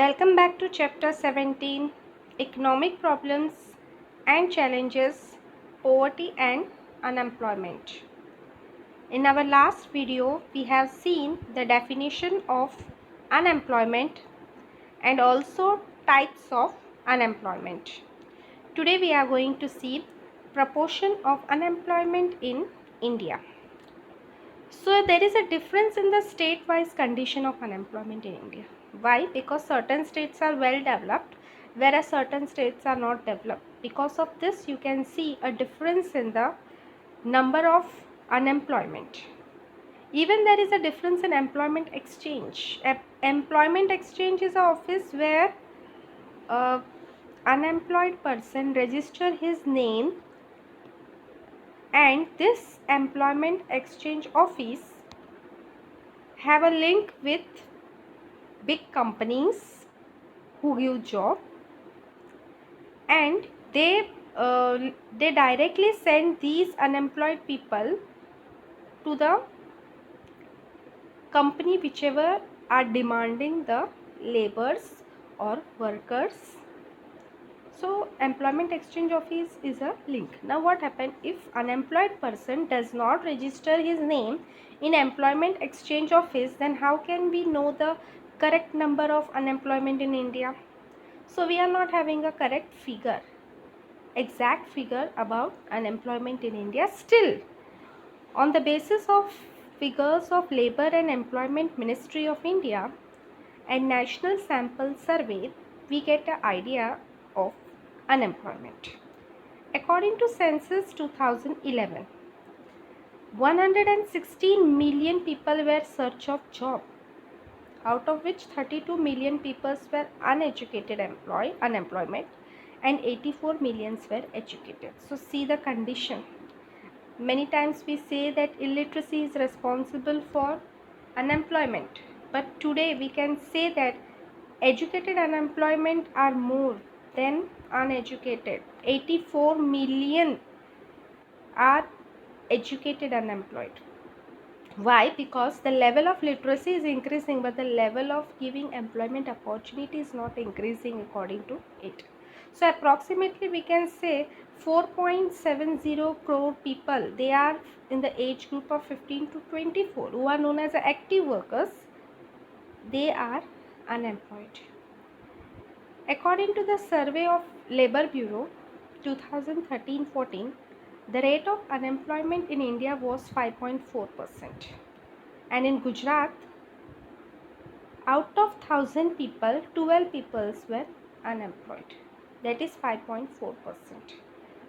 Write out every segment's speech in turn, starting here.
Welcome back to Chapter 17 Economic Problems and Challenges, Poverty and Unemployment. In our last video, we have seen the definition of unemployment and also types of unemployment. Today, we are going to see proportion of unemployment in India. So there is a difference in the state-wise condition of unemployment in India. Why? Because certain states are well developed, whereas certain states are not developed. Because of this, you can see a difference in the number of unemployment. Even there is a difference in employment exchange. Employment exchange is an office where a unemployed person register his name, and this employment exchange office have a link with big companies who give job, and they directly send these unemployed people to the company whichever are demanding the laborers or workers. So employment exchange office is a link. Now what happens if unemployed person does not register his name in employment exchange office? Then how can we know the correct number of unemployment in India? So we are not having a correct figure, exact figure about unemployment in India. Still, on the basis of figures of Labour and Employment Ministry of India and National Sample Survey, we get an idea of unemployment. According to Census 2011, 116 million people were search of job, out of which 32 million people were unemployment, and 84 millions were educated. So see the condition. Many times we say that illiteracy is responsible for unemployment, but today we can say that educated unemployment are more than uneducated. 84 million are educated unemployed. Why? Because the level of literacy is increasing, but the level of giving employment opportunity is not increasing according to it. So approximately we can say 4.70 crore people, they are in the age group of 15 to 24, who are known as active workers. They are unemployed. According to the survey of Labour Bureau 2013-14, the rate of unemployment in India was 5.4%. And in Gujarat, out of 1000 people, 12 people were unemployed. That is 5.4%.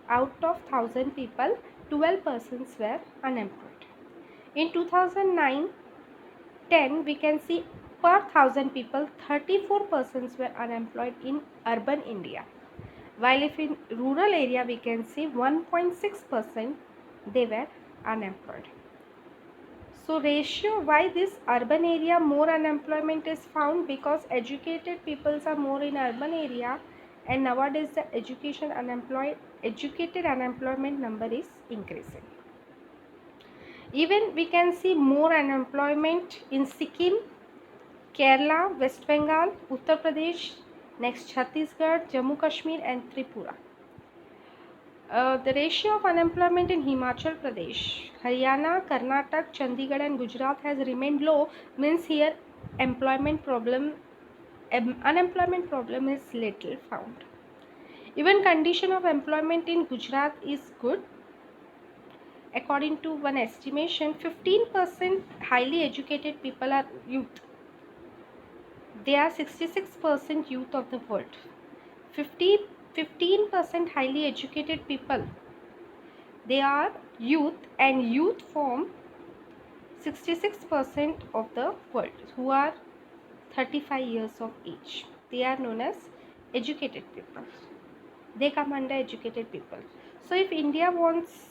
Out of 1000 people, 12 persons were unemployed. In 2009-10, we can see per 1000 people, 34 persons were unemployed in urban India. While if in rural area, we can see 1.6% they were unemployed. So ratio, why this urban area more unemployment is found? Because educated people are more in urban area, and nowadays the educated unemployment number is increasing. Even we can see more unemployment in Sikkim, Kerala, West Bengal, Uttar Pradesh, next Chhattisgarh, Jammu Kashmir and Tripura. The ratio of unemployment in Himachal Pradesh, Haryana, Karnataka, Chandigarh and Gujarat has remained low, means here unemployment problem is little found. Even condition of employment in Gujarat is good. According to one estimation, 15% highly educated people are youth. They are 66% youth of the world. 15% highly educated people, they are youth, and youth form 66% of the world, who are 35 years of age. They are known as educated people. They come under educated people. So if India wants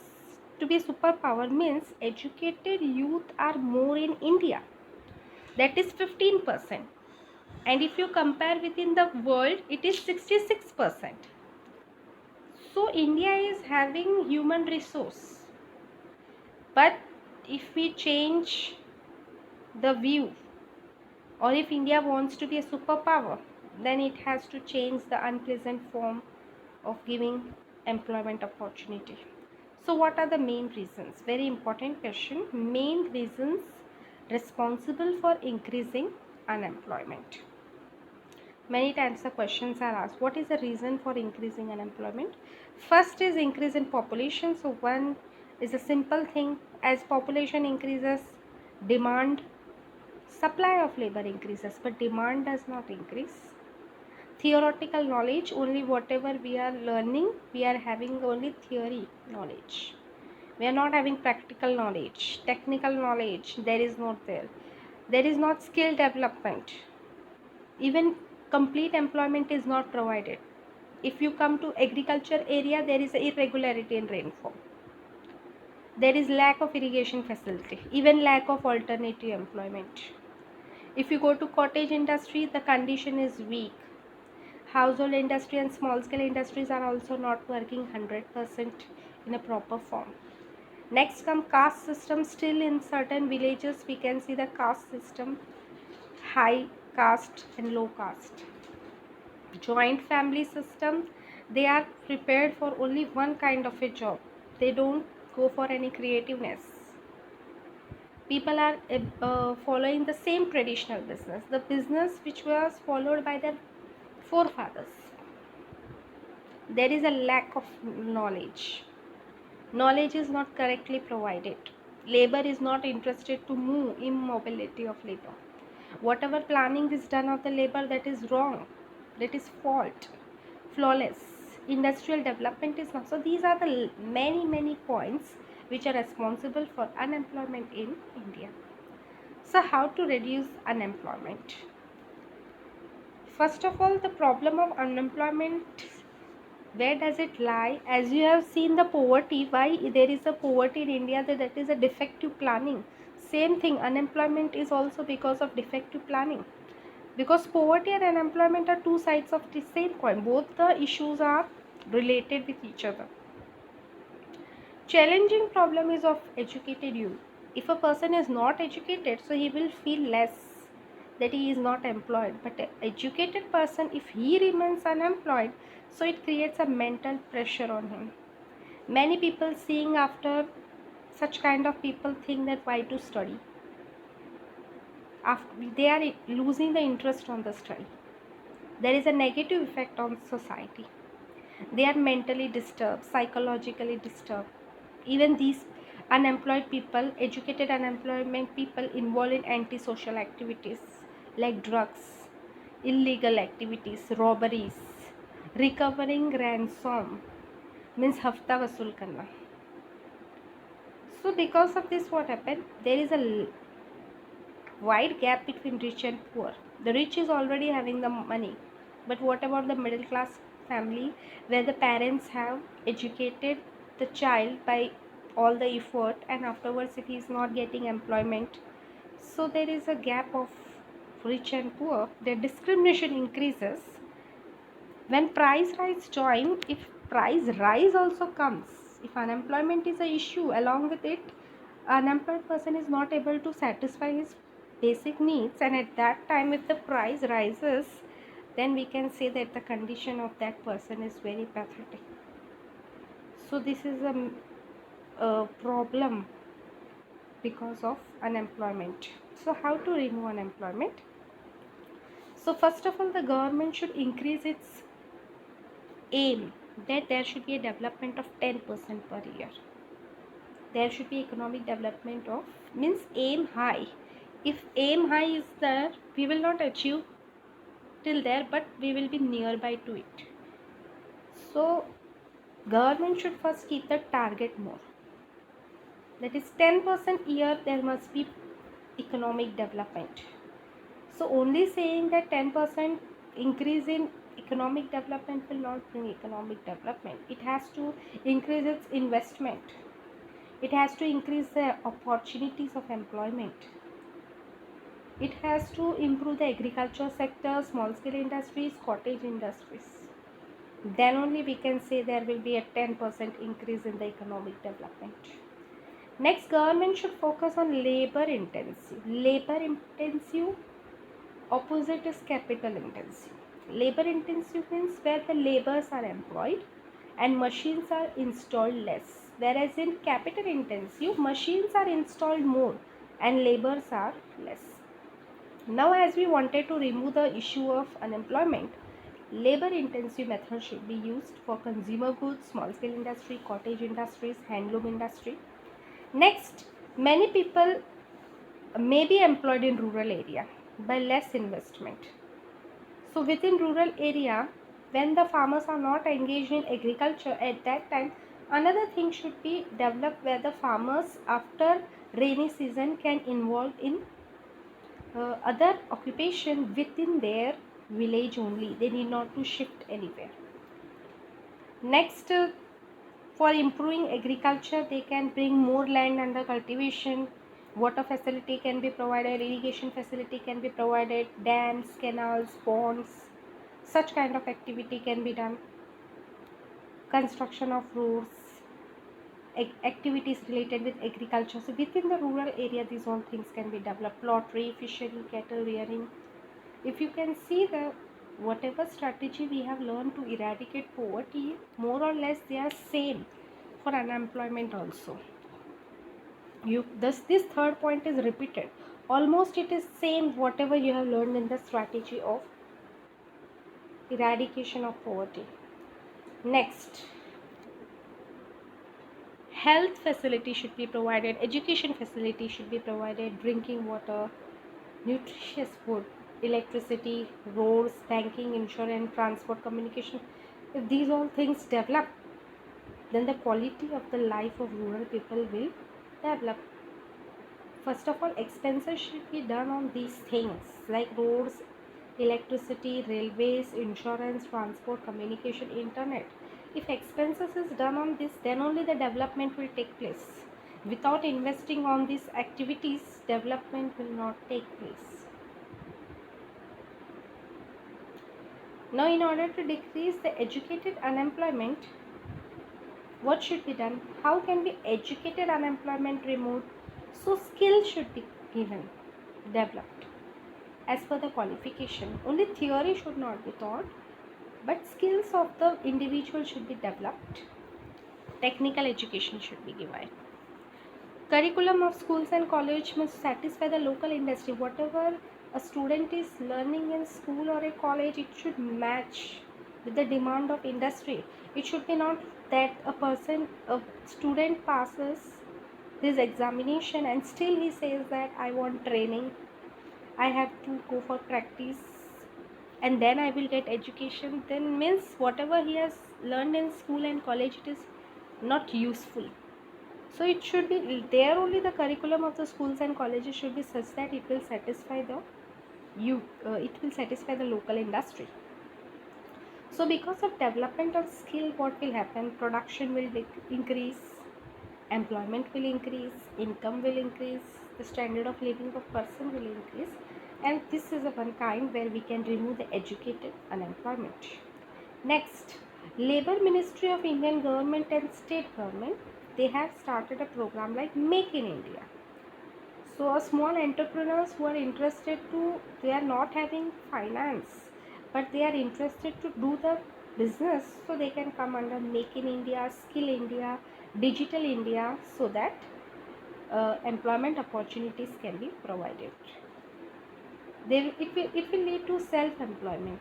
to be a superpower, means educated youth are more in India. That is 15%. And if you compare within the world, it is 66%. So India is having human resource. But if we change the view, or if India wants to be a superpower, then it has to change the unpleasant form of giving employment opportunity. So what are the main reasons? Very important question. Main reasons responsible for increasing unemployment. Many times the questions are asked, what is the reason for increasing unemployment? First is increase in population. So one is a simple thing. As population increases, demand, supply of labor increases, but demand does not increase. Theoretical knowledge, only whatever we are learning, we are having only theory knowledge. We are not having practical knowledge, technical knowledge, there is not there. There is not skill development. Even complete employment is not provided. If you come to agriculture area, there is irregularity in rainfall. There is lack of irrigation facility, even lack of alternative employment. If you go to cottage industry, the condition is weak. Household industry and small scale industries are also not working 100% in a proper form. Next come caste system. Still in certain villages we can see the caste system, high caste and low caste. Joint family system, they are prepared for only one kind of a job. They don't go for any creativeness. People are following the same traditional business, the business which was followed by their forefathers. There is a lack of knowledge. Knowledge is not correctly provided. Labor is not interested to move, immobility of labor. Whatever planning is done of the labor, that is wrong, that is fault, flawless. Industrial development is not. So these are the many points which are responsible for unemployment in India. So how to reduce unemployment? First of all, the problem of unemployment, where does it lie? As you have seen the poverty, why there is a poverty in India, that is a defective planning. Same thing, unemployment is also because of defective planning. Because poverty and unemployment are two sides of the same coin. Both the issues are related with each other. Challenging problem is of educated youth. If a person is not educated, so he will feel less that he is not employed. But an educated person, if he remains unemployed, so it creates a mental pressure on him. Many people seeing after such kind of people think that why to study. After they are losing the interest on the study. There is a negative effect on society. They are mentally disturbed, psychologically disturbed. Even these unemployed people, educated unemployment people, involved in antisocial activities like drugs, illegal activities, robberies, recovering ransom, means hafta vasool karna. So because of this, what happened? There is a wide gap between rich and poor. The rich is already having the money, but what about the middle class family, where the parents have educated the child by all the effort, and afterwards if he is not getting employment, so there is a gap of rich and poor. The discrimination increases when price rise join. If price rise also comes, if unemployment is a issue, along with it unemployed person is not able to satisfy his basic needs, and at that time if the price rises, then we can say that the condition of that person is very pathetic. So this is a problem because of unemployment. So how to remove unemployment? So first of all, the government should increase its aim that there should be a development of 10% per year. There should be economic development of, means aim high. If aim high is there, we will not achieve till there, but we will be nearby to it. So government should first keep the target more, that is 10% year there must be economic development. So only saying that 10% increase in economic development will not bring economic development. It has to increase its investment. It has to increase the opportunities of employment. It has to improve the agriculture sector, small scale industries, cottage industries. Then only we can say there will be a 10% increase in the economic development. Next, government should focus on labor intensive. Labor intensive, opposite is capital intensive. Labor intensive means where the laborers are employed and machines are installed less. Whereas in capital intensive, machines are installed more and laborers are less. Now, as we wanted to remove the issue of unemployment, labor intensive methods should be used for consumer goods, small scale industry, cottage industries, handloom industry. Next, many people may be employed in rural area by less investment. So within rural area, when the farmers are not engaged in agriculture at that time, another thing should be developed where the farmers after rainy season can involve in other occupation within their village only. They need not to shift anywhere. Next, for improving agriculture, they can bring more land under cultivation. Water facility can be provided, irrigation facility can be provided, dams, canals, ponds, such kind of activity can be done. Construction of roads, activities related with agriculture. So within the rural area, these all things can be developed. Lottery, fishery, cattle rearing. If you can see the whatever strategy we have learned to eradicate poverty, more or less they are same for unemployment also. This third point is repeated. Almost it is same whatever you have learned in the strategy of eradication of poverty. Next, health facility should be provided, education facility should be provided, drinking water, nutritious food, electricity, roads, banking, insurance, transport, communication. If these all things develop, then the quality of the life of rural people will develop. First of all, expenses should be done on these things like roads, electricity, railways, insurance, transport, communication, internet. If expenses is done on this, then only the development will take place. Without investing on these activities, development will not take place. Now, in order to decrease the educated unemployment, what should be done? How can be educated unemployment removed? So, skills should be given, developed as per the qualification. Only theory should not be taught, but skills of the individual should be developed. Technical education should be given. Curriculum of schools and college must satisfy the local industry. Whatever a student is learning in school or a college, it should match with the demand of industry. It should be not that a student passes this examination and still he says that I want training, I have to go for practice and then I will get education. Then means whatever he has learned in school and college, it is not useful. So it should be there only, the curriculum of the schools and colleges should be such that it will satisfy the local industry. So because of development of skill, what will happen? Production will increase, employment will increase, income will increase, the standard of living of person will increase, and this is a one kind where we can remove the educated unemployment. Next, Labor Ministry of Indian government and state government, they have started a program like Make in India. So small entrepreneurs who are interested to, they are not having finance, but they are interested to do the business, so they can come under Make in India, Skill India, Digital India, so that employment opportunities can be provided. It will lead to self-employment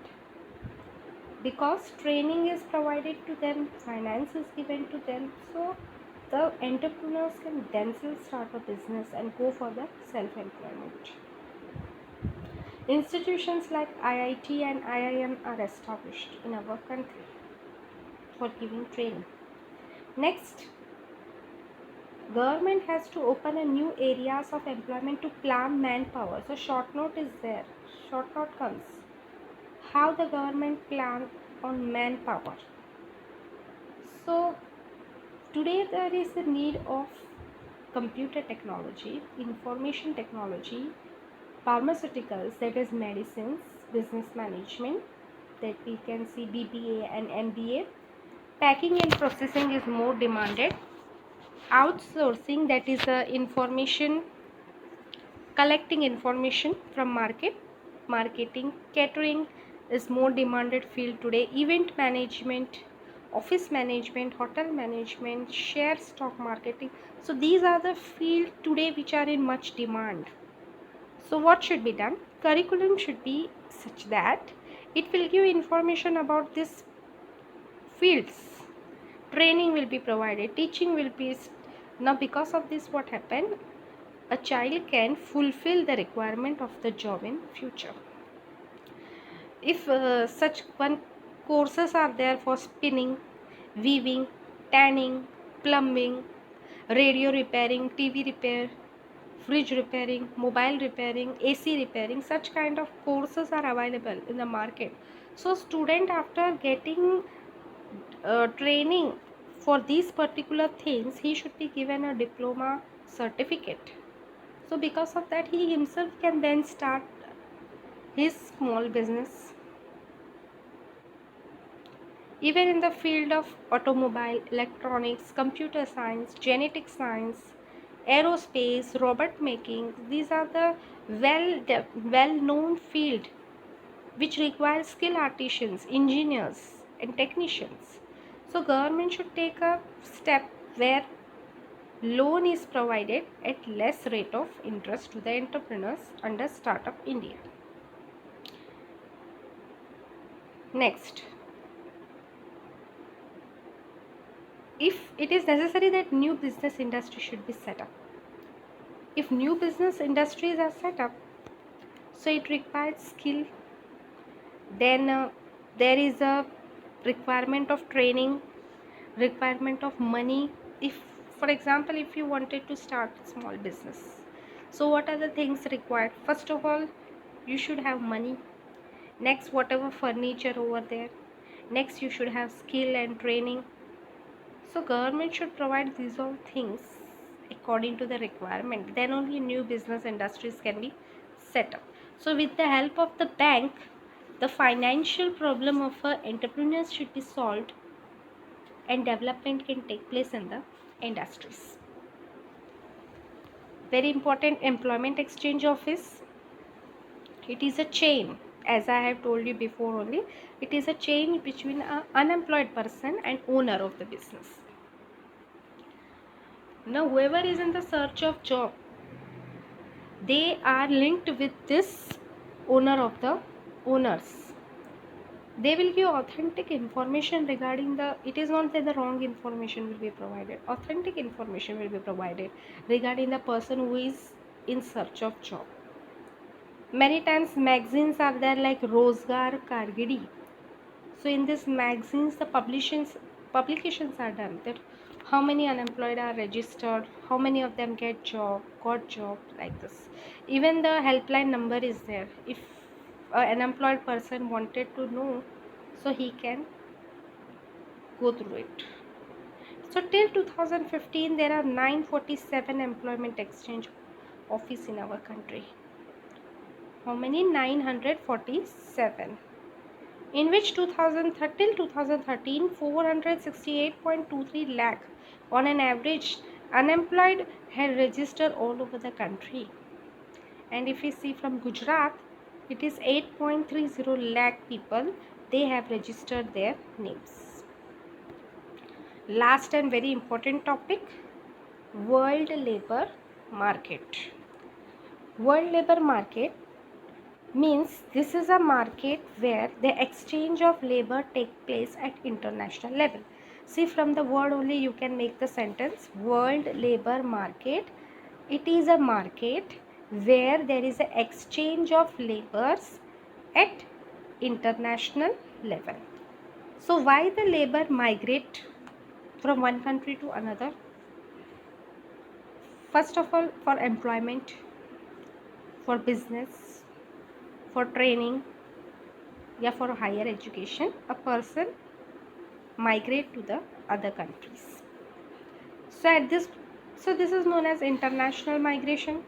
because training is provided to them, finance is given to them, so the entrepreneurs can themselves start a business and go for the self-employment. Institutions like IIT and IIM are established in our country for giving training. Next, government has to open a new areas of employment to plan manpower. So short note is there. Short note comes. How the government plan on manpower. So today there is a need of computer technology, information technology, pharmaceuticals, that is medicines, business management, that we can see BBA and MBA. Packing and processing is more demanded. Outsourcing, that is information, collecting information from marketing, catering, is more demanded field today. Event management, office management, hotel management, share stock marketing. So these are the field today which are in much demand. So what should be done? Curriculum should be such that it will give information about these fields. Training will be provided, teaching will be. Now because of this, what happened? A child can fulfill the requirement of the job in future. If such one courses are there for spinning, weaving, tanning, plumbing, radio repairing, TV repair, fridge repairing, mobile repairing, AC repairing, such kind of courses are available in the market. So student, after getting training for these particular things, he should be given a diploma certificate. So because of that, he himself can then start his small business. Even in the field of automobile, electronics, computer science, genetic science, aerospace, robot making, these are the well-known field which require skilled artisans, engineers and technicians. So government should take a step where loan is provided at less rate of interest to the entrepreneurs under Startup India. Next, if it is necessary that new business industry should be set up. If new business industries are set up, so it requires skill. Then there is a requirement of training, requirement of money. If, for example, if you wanted to start small business, so what are the things required? First of all, you should have money. Next, whatever furniture over there. Next, you should have skill and training. So government should provide these all things according to the requirement. Then only new business industries can be set up. So with the help of the bank, the financial problem of entrepreneurs should be solved and development can take place in the industries. Very important, employment exchange office. It is a chain, as I have told you before only. It is a chain between an unemployed person and owner of the business. Now whoever is in the search of job, they are linked with this owner of the owners. They will give authentic information regarding the, it is not that the wrong information will be provided, authentic information will be provided regarding the person who is in search of job. Many times magazines are there like Rozgar Kargidi. So in these magazines, the publications are done that how many unemployed are registered, how many of them got job, like this. Even the helpline number is there. If an unemployed person wanted to know, so he can go through it. So till 2015, there are 947 employment exchange office in our country. How many? 947. In which 2013 2013 468.23 lakh on an average unemployed had registered all over the country. And if we see from Gujarat, it is 8.30 lakh people, they have registered their names. Last and very important topic, world labor market. World labor market means this is a market where the exchange of labor take place at international level. See, from the word only you can make the sentence world labor market. It is a market where there is an exchange of labors at international level. So why the labor migrate from one country to another? First of all, for employment, for business, for training, या for higher education, a person migrate to the other countries. So this is known as international migration.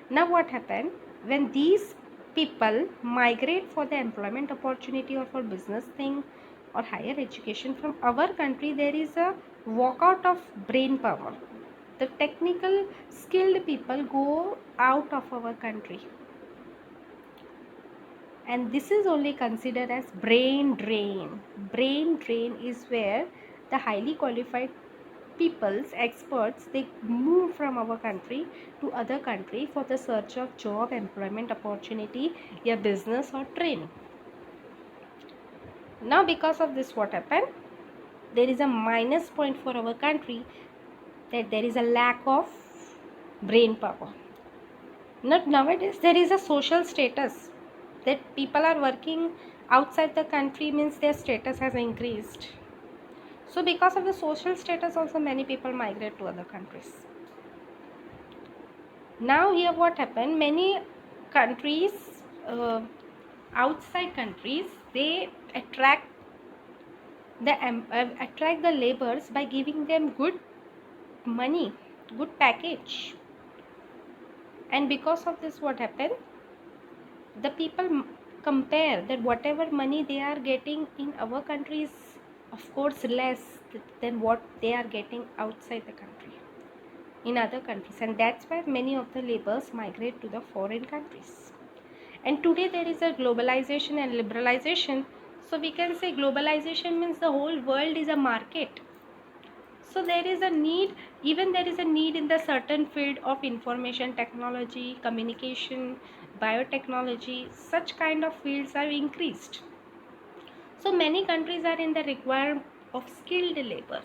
Now what happened when these people migrate for the employment opportunity or for business thing or higher education from our country, there is a walkout of brain power. The technical skilled people go out of our country. and this is only considered as brain drain. Brain drain is where the highly qualified peoples, experts, they move from our country to other country for the search of job, employment opportunity, या business or training. Now because of this, what happened, there is a minus point for our country, that there is a lack of brain power. Not nowadays, there is a social status that people are working outside the country, means their status has increased. So because of the social status also, many people migrate to other countries. Now here what happened, many countries, outside countries, they attract the laborers by giving them good money, good package. And because of this, what happened, the people compare that whatever money they are getting in our country is of course less than what they are getting outside the country, in other countries, and that's why many of the laborers migrate to the foreign countries. And today there is a globalization and liberalization, so we can say globalization means the whole world is a market. So there is a need, even there is a need in the certain field of information technology, communication, biotechnology, such kind of fields have increased. So many countries are in the requirement of skilled laborers.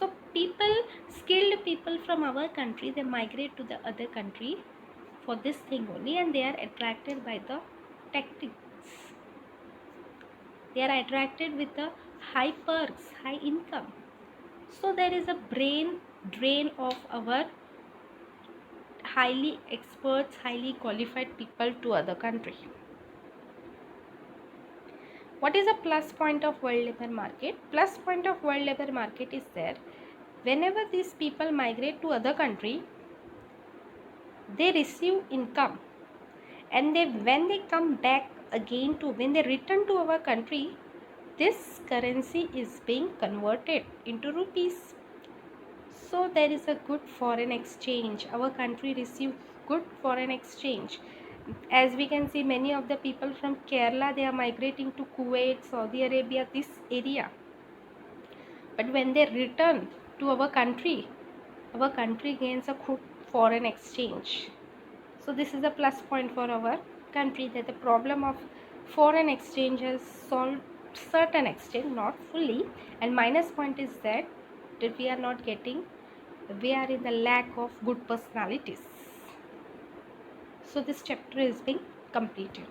So skilled people from our country, they migrate to the other country for this thing only, and they are attracted by the tactics. They are attracted with the high perks, high income. So there is a brain drain of our highly experts, highly qualified people to other country. What is a plus point of world labor market? Plus point of world labor market is that whenever these people migrate to other country, they receive income, and when they come back again, to when they return to our country, this currency is being converted into rupees. So there is a good foreign exchange. Our country receives good foreign exchange. As we can see, many of the people from Kerala, they are migrating to Kuwait, Saudi Arabia, this area. But when they return to our country gains a good foreign exchange. So this is a plus point for our country, that the problem of foreign exchange has solved certain extent, not fully. And minus point is that we are not getting, we are in the lack of good personalities. So this chapter is being completed.